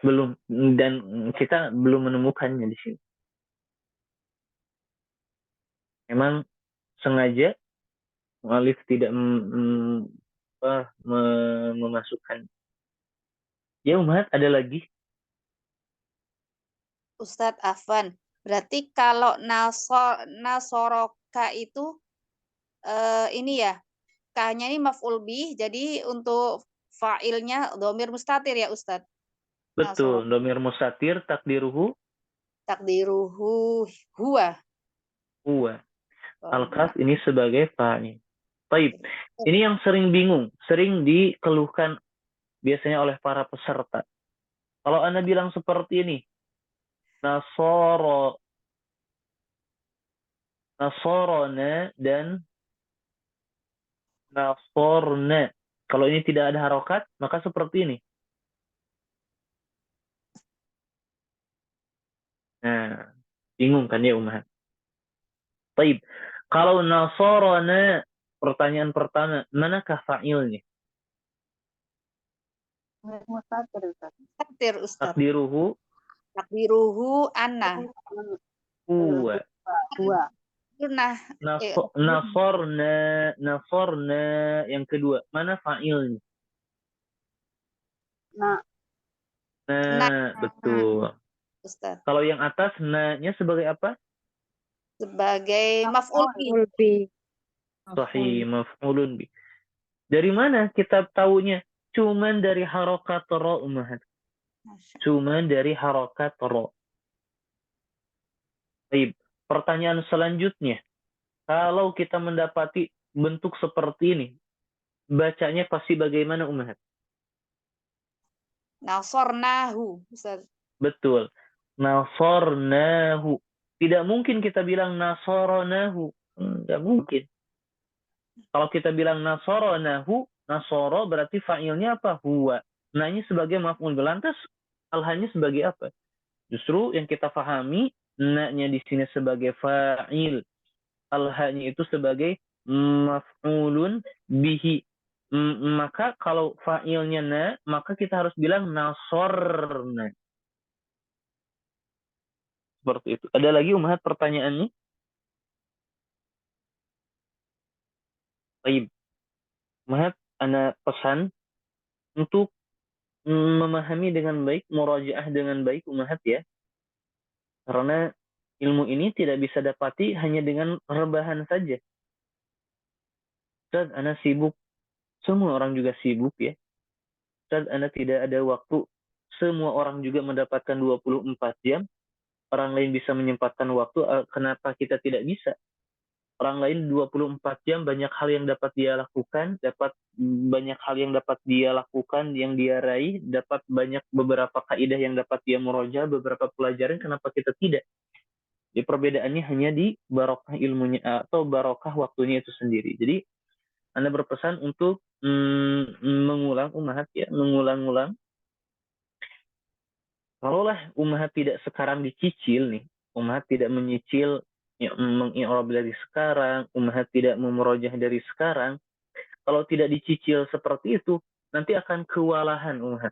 Belum, dan kita belum menemukannya di sini. Memang sengaja mu'alif tidak memasukkan. Ya Umhat, ada lagi? Ustadz Afwan, berarti kalau nasoroka itu ini ya, K-nya ini maf'ul bih, jadi untuk fa'ilnya dhamir mustatir ya Ustadz? Betul, dhamir mustatir, takdiruhu huwa. Huwa. Al-kaf ini sebagai fa'il. Baik, ini yang sering bingung, sering dikeluhkan biasanya oleh para peserta. Kalau Anda bilang seperti ini, nasorona dan nasorna. Kalau ini tidak ada harokat, maka seperti ini. Nah, bingung kan ya Umar? Baik, kalau nasorona, pertanyaan pertama, manakah fa'ilnya? Mustatir, Ustaz. Takdiruhu anna. Huwa. Nasorna yang kedua. Mana fa'ilnya? Nah, betul. Ustaz. Kalau yang atas, na-nya sebagai apa? Sebagai maf'ul bih. Sahih, maf'ulun bih. Dari mana kita tahunya? Cuman dari harokat ro, Ummahat. Cuman dari harokat ro. Baik. Pertanyaan selanjutnya. Kalau kita mendapati bentuk seperti ini, bacanya pasti bagaimana, Ummahat? Nasornahu. Betul. Nasornahu. Tidak mungkin kita bilang nasoronahu. Tidak mungkin. Kalau kita bilang nasoronahu, nasoro berarti fa'ilnya apa? Huwa. Nanya sebagai maf'ul. Lantas alhanya sebagai apa? Justru yang kita pahami, na-nya di sini sebagai fa'il. Alhanya itu sebagai maf'ulun bihi. Maka kalau fa'ilnya na, maka kita harus bilang nasorna. Seperti itu. Ada lagi Ummahat pertanyaannya? Baik. Ummahat, ana pesan untuk memahami dengan baik, murajaah dengan baik Ummahat ya. Karena ilmu ini tidak bisa dapati hanya dengan rebahan saja. Ustaz, ana sibuk. Semua orang juga sibuk ya. Ustaz, ana tidak ada waktu. Semua orang juga mendapatkan 24 jam. Orang lain bisa menyempatkan waktu, kenapa kita tidak bisa? Orang lain 24 jam banyak hal yang dapat dia lakukan, banyak hal yang dapat dia lakukan, yang dia raih, dapat banyak beberapa kaidah yang dapat dia murojaah, beberapa pelajaran, kenapa kita tidak? Jadi perbedaannya hanya di barokah ilmunya atau barokah waktunya itu sendiri. Jadi Anda berpesan untuk mengulang Ummahat ya, mengulang-ulang. Kalaulah Ummahat tidak sekarang dicicil nih, Ummahat tidak menyicil ya, mengi'rab dari sekarang, Ummahat tidak memurojaah dari sekarang, kalau tidak dicicil seperti itu, nanti akan kewalahan Ummahat.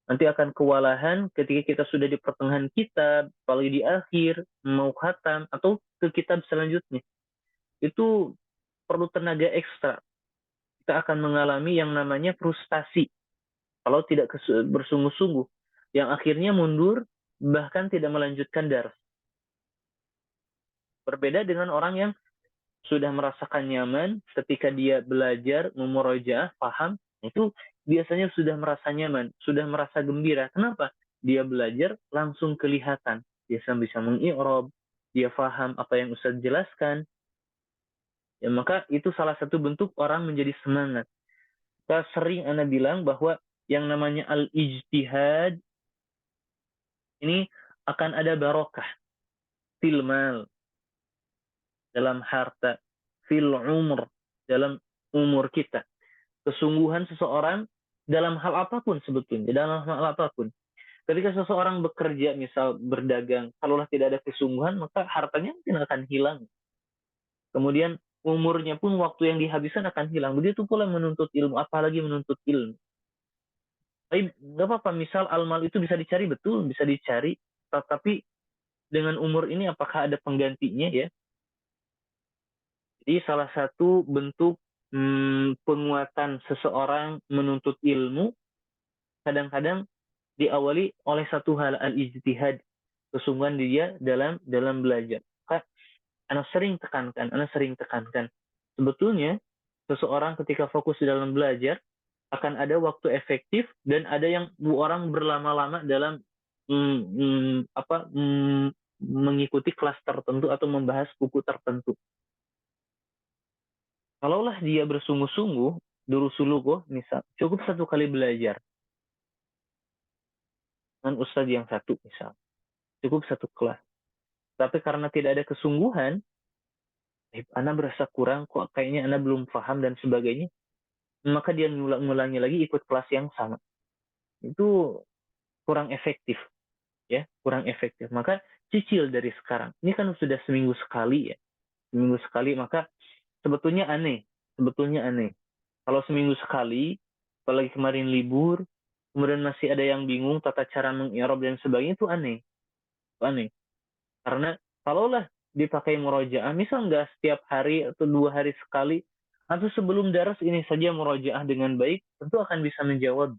Nanti akan kewalahan ketika kita sudah di pertengahan kitab, apalagi di akhir, mau khatam, atau ke kitab selanjutnya. Itu perlu tenaga ekstra. Kita akan mengalami yang namanya frustasi. Kalau tidak bersungguh-sungguh. Yang akhirnya mundur, bahkan tidak melanjutkan dars. Berbeda dengan orang yang sudah merasakan nyaman ketika dia belajar, memurojaah, paham, itu biasanya sudah merasa nyaman, sudah merasa gembira. Kenapa? Dia belajar langsung kelihatan. Dia bisa mengi'rab, dia paham apa yang Ustaz jelaskan. Ya, maka itu salah satu bentuk orang menjadi semangat. Sering ana bilang bahwa yang namanya al-ijtihad ini akan ada barokah fil mal, dalam harta, fil umur, dalam umur kita. Kesungguhan seseorang dalam hal apapun sebetulnya, dalam hal apapun. Ketika seseorang bekerja, misal berdagang, kalaulah tidak ada kesungguhan, maka hartanya mungkin akan hilang. Kemudian umurnya pun, waktu yang dihabiskan akan hilang. Begitu pula menuntut ilmu, apalagi menuntut ilmu. Tapi nggak apa-apa, misal al-mal itu bisa dicari, betul, bisa dicari. Tapi dengan umur ini apakah ada penggantinya ya? Jadi salah satu bentuk penguatan seseorang menuntut ilmu, kadang-kadang diawali oleh satu hal, al-ijtihad, kesungguhan dia dalam belajar. Maka Ana sering tekankan, sebetulnya seseorang ketika fokus dalam belajar akan ada waktu efektif, dan ada yang orang berlama-lama dalam mengikuti kelas tertentu atau membahas buku tertentu. Kalaulah dia bersungguh-sungguh, durusulugoh misal, cukup satu kali belajar dengan ustadz yang satu misal, cukup satu kelas. Tapi karena tidak ada kesungguhan, Ana berasa kurang, kok kayaknya Ana belum paham dan sebagainya, maka dia ngulangi lagi ikut kelas yang sama. Itu kurang efektif, ya, kurang efektif. Maka cicil dari sekarang. Ini kan sudah seminggu sekali ya, seminggu sekali. Maka sebetulnya aneh. Kalau seminggu sekali, apalagi kemarin libur, kemudian masih ada yang bingung tata cara mengi'rab dan sebagainya, itu aneh. Karena kalaulah dipakai murojaah, misal nggak setiap hari atau 2 hari sekali, atau sebelum daras ini saja murojaah dengan baik, tentu akan bisa menjawab.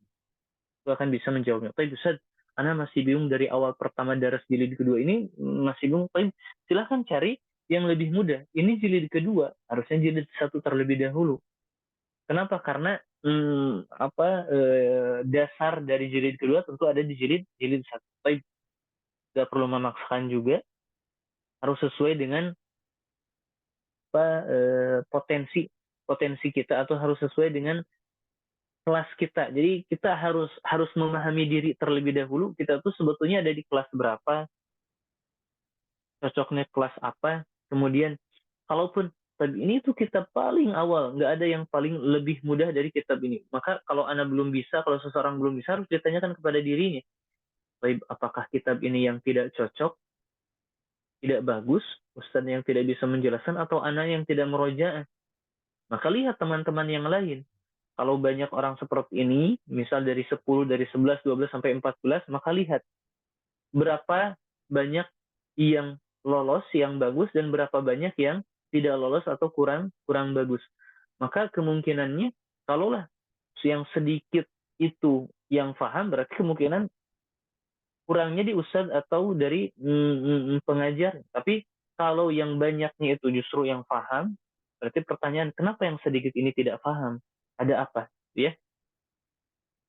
Tapi Ustaz, Ana masih bingung dari awal pertama daras jilid kedua ini, masih bingung. Tapi silahkan cari yang lebih mudah. Ini jilid kedua, harusnya jilid 1 terlebih dahulu. Kenapa? Karena dasar dari jilid kedua tentu ada di jilid 1. Tapi nggak perlu memaksakan juga, harus sesuai dengan potensi kita, atau harus sesuai dengan kelas kita. Jadi kita harus memahami diri terlebih dahulu. Kita tuh sebetulnya ada di kelas berapa, cocoknya kelas apa. Kemudian kalaupun kitab ini tuh kitab paling awal, nggak ada yang paling lebih mudah dari kitab ini. Maka kalau Ana belum bisa, kalau seseorang belum bisa, harus ditanyakan kepada dirinya, apakah kitab ini yang tidak cocok, tidak bagus, ustadz yang tidak bisa menjelaskan, atau Ana yang tidak merojaah. Maka lihat teman-teman yang lain. Kalau banyak orang seperti ini, misal dari 10, dari 11, 12, sampai 14, maka lihat berapa banyak yang lolos, yang bagus, dan berapa banyak yang tidak lolos atau kurang bagus. Maka kemungkinannya, kalaulah yang sedikit itu yang paham, berarti kemungkinan kurangnya di ustadz atau dari pengajar. Tapi kalau yang banyaknya itu justru yang paham, berarti pertanyaan, kenapa yang sedikit ini tidak paham? Ada apa? Ya,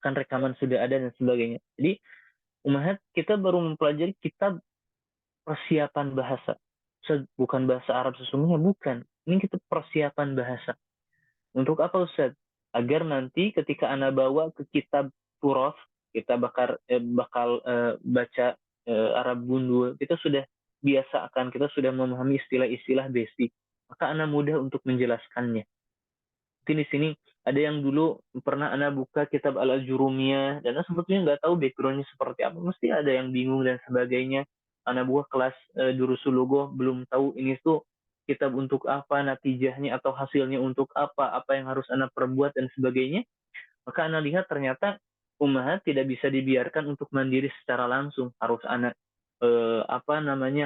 kan rekaman sudah ada dan sebagainya. Jadi, Ummahat, kita baru mempelajari kitab persiapan bahasa. Bukan bahasa Arab sesungguhnya, bukan. Ini kita persiapan bahasa. Untuk apa, Ustaz? Agar nanti ketika Ana bawa ke kitab Turof, kita bakal baca Arab Gundul, kita sudah biasa akan, kita sudah memahami istilah-istilah basic. Maka Ana mudah untuk menjelaskannya. Mungkin di sini ada yang dulu pernah Ana buka kitab Al-Ajurumiyah, dan Ana sebetulnya nggak tahu backgroundnya seperti apa. Mesti ada yang bingung dan sebagainya. Ana buka kelas Durusulugoh, belum tahu ini tuh kitab untuk apa, natijahnya atau hasilnya untuk apa yang harus Ana perbuat dan sebagainya. Maka Ana lihat ternyata Ummahat tidak bisa dibiarkan untuk mandiri secara langsung. Harus Ana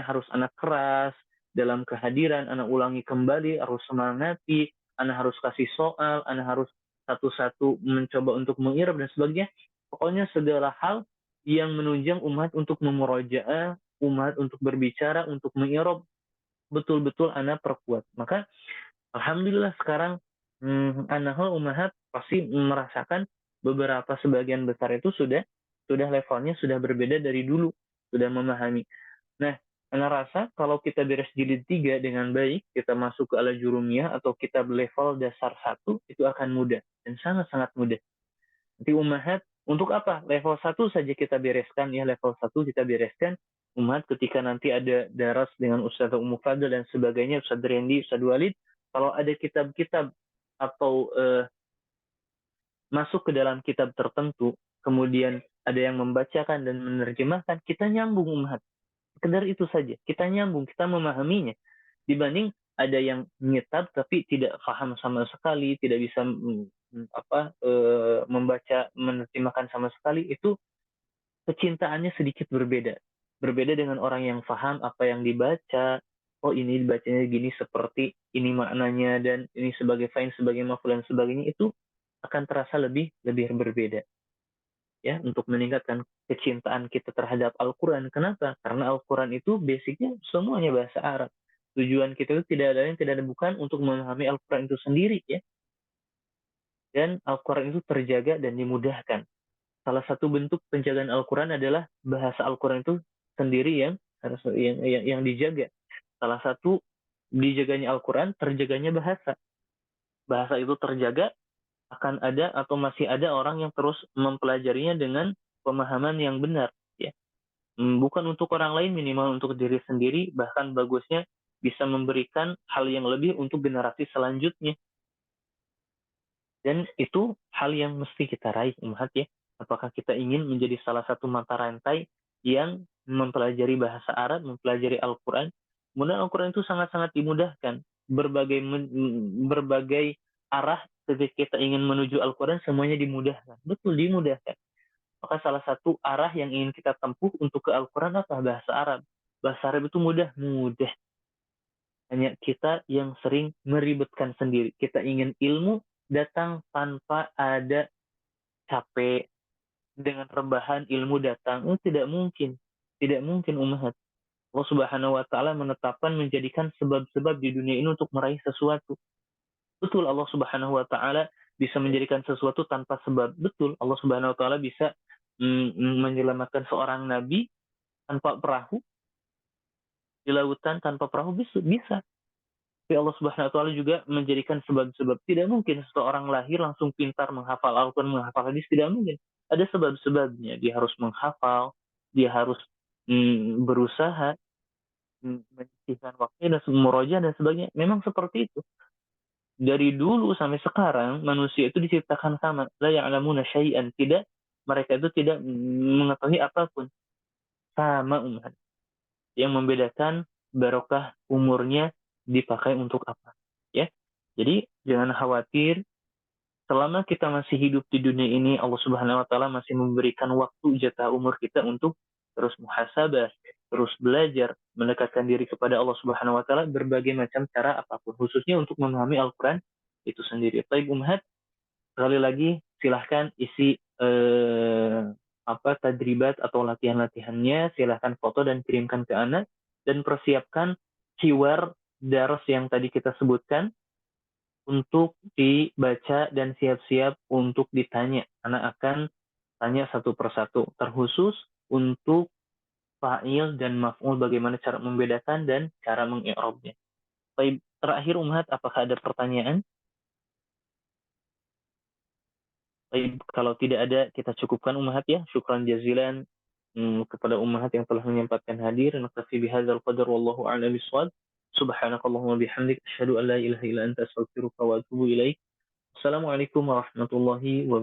harus Ana keras dalam kehadiran, Ana ulangi kembali, harus semangati, Ana harus kasih soal, Ana harus satu-satu mencoba untuk mengirab dan sebagainya. Pokoknya segala hal yang menunjang Ummahat untuk memurojaah, Ummahat untuk berbicara, untuk mengirab, betul-betul Ana perkuat. Maka alhamdulillah sekarang Ummahat pasti merasakan beberapa sebagian besar itu sudah levelnya sudah berbeda dari dulu, sudah memahami. Nah, Ana rasa kalau kita beres jilid 3 dengan baik, kita masuk ke Al-Jurumiyah atau kitab level dasar 1, itu akan mudah. Dan sangat-sangat mudah. Nanti Ummahat, untuk apa? Level 1 saja kita bereskan, ya level 1 kita bereskan. Ummahat ketika nanti ada daras dengan Ustaz Ummu Fadl dan sebagainya, Ustaz Rendi, Ustaz Walid, kalau ada kitab-kitab atau masuk ke dalam kitab tertentu, kemudian ada yang membacakan dan menerjemahkan, kita nyambung Ummahat. Sekedar itu saja, kita nyambung, kita memahaminya. Dibanding ada yang nyetab tapi tidak paham sama sekali, tidak bisa membaca, menerjemahkan sama sekali, itu kecintaannya sedikit berbeda. Berbeda dengan orang yang paham apa yang dibaca, oh ini dibacanya gini, seperti ini maknanya, dan ini sebagai fa'il, sebagai maf'ul, dan sebagainya, itu akan terasa lebih berbeda. Ya, untuk meningkatkan kecintaan kita terhadap Al-Quran. Kenapa? Karena Al-Quran itu basicnya semuanya bahasa Arab. Tujuan kita itu tidak ada bukan untuk memahami Al-Quran itu sendiri, ya. Dan Al-Quran itu terjaga dan dimudahkan. Salah satu bentuk penjagaan Al-Quran adalah bahasa Al-Quran itu sendiri yang dijaga. Salah satu dijaganya Al-Quran, terjaganya bahasa. Bahasa itu terjaga, akan ada atau masih ada orang yang terus mempelajarinya dengan pemahaman yang benar, ya. Bukan untuk orang lain, minimal untuk diri sendiri, bahkan bagusnya bisa memberikan hal yang lebih untuk generasi selanjutnya. Dan itu hal yang mesti kita raih, Ummahat, ya. Apakah kita ingin menjadi salah satu mata rantai yang mempelajari bahasa Arab, mempelajari Al-Quran? Kemudian Al-Quran itu sangat-sangat dimudahkan. Berbagai arah ketika kita ingin menuju Al-Quran, semuanya dimudahkan. Betul, dimudahkan. Maka salah satu arah yang ingin kita tempuh untuk ke Al-Quran apa? Bahasa Arab. Bahasa Arab itu mudah. Hanya kita yang sering meribetkan sendiri. Kita ingin ilmu datang tanpa ada capek. Dengan rebahan ilmu datang. Tidak mungkin. Tidak mungkin, Ummahat. Allah Subhanahu wa Ta'ala menetapkan, menjadikan sebab-sebab di dunia ini untuk meraih sesuatu. Betul, Allah Subhanahu wa Ta'ala bisa menjadikan sesuatu tanpa sebab. Betul, Allah Subhanahu wa Ta'ala bisa menyelamatkan seorang nabi tanpa perahu di lautan, tanpa perahu, bisa. Tapi Allah Subhanahu wa Ta'ala juga menjadikan sebab-sebab. Tidak mungkin seseorang lahir langsung pintar menghafal Al-Quran, menghafal hadis, tidak mungkin. Ada sebab-sebabnya. Dia harus menghafal, dia harus berusaha menyisihkan waktu dan murojaah dan sebagainya. Memang seperti itu. Dari dulu sampai sekarang manusia itu diciptakan sama, la ya'lamuna syai'an, tidak, mereka itu tidak mengetahui apapun, sama, Ummahat. Yang membedakan barokah umurnya dipakai untuk apa, ya. Jadi jangan khawatir, selama kita masih hidup di dunia ini, Allah Subhanahu wa Ta'ala masih memberikan waktu jatah umur kita untuk terus muhasabah, terus belajar, mendekatkan diri kepada Allah Subhanahu wa Ta'ala berbagai macam cara apapun, khususnya untuk memahami Al-Quran itu sendiri. Baik, Ummahat, sekali lagi silahkan isi tadribat atau latihan-latihannya, silahkan foto dan kirimkan ke Ana, dan persiapkan keyword daras yang tadi kita sebutkan untuk dibaca dan siap-siap untuk ditanya. Ana akan tanya satu persatu, terkhusus untuk fa'il dan maf'ul, bagaimana cara membedakan dan cara mengi'rabnya. Baik, terakhir, Ummahat, apakah ada pertanyaan? Baik, kalau tidak ada, kita cukupkan, Ummahat, ya. Syukran jazilan kepada Ummahat yang telah menyempatkan hadir. Naktafi bihadzal qadar, wallahu a'lam bishawab. Subhanakallahumma bihamdik, asyhadu an la ilaha illa anta, astaghfiruka wa atubu ilaik. Assalamualaikum warahmatullahi wabarakatuh.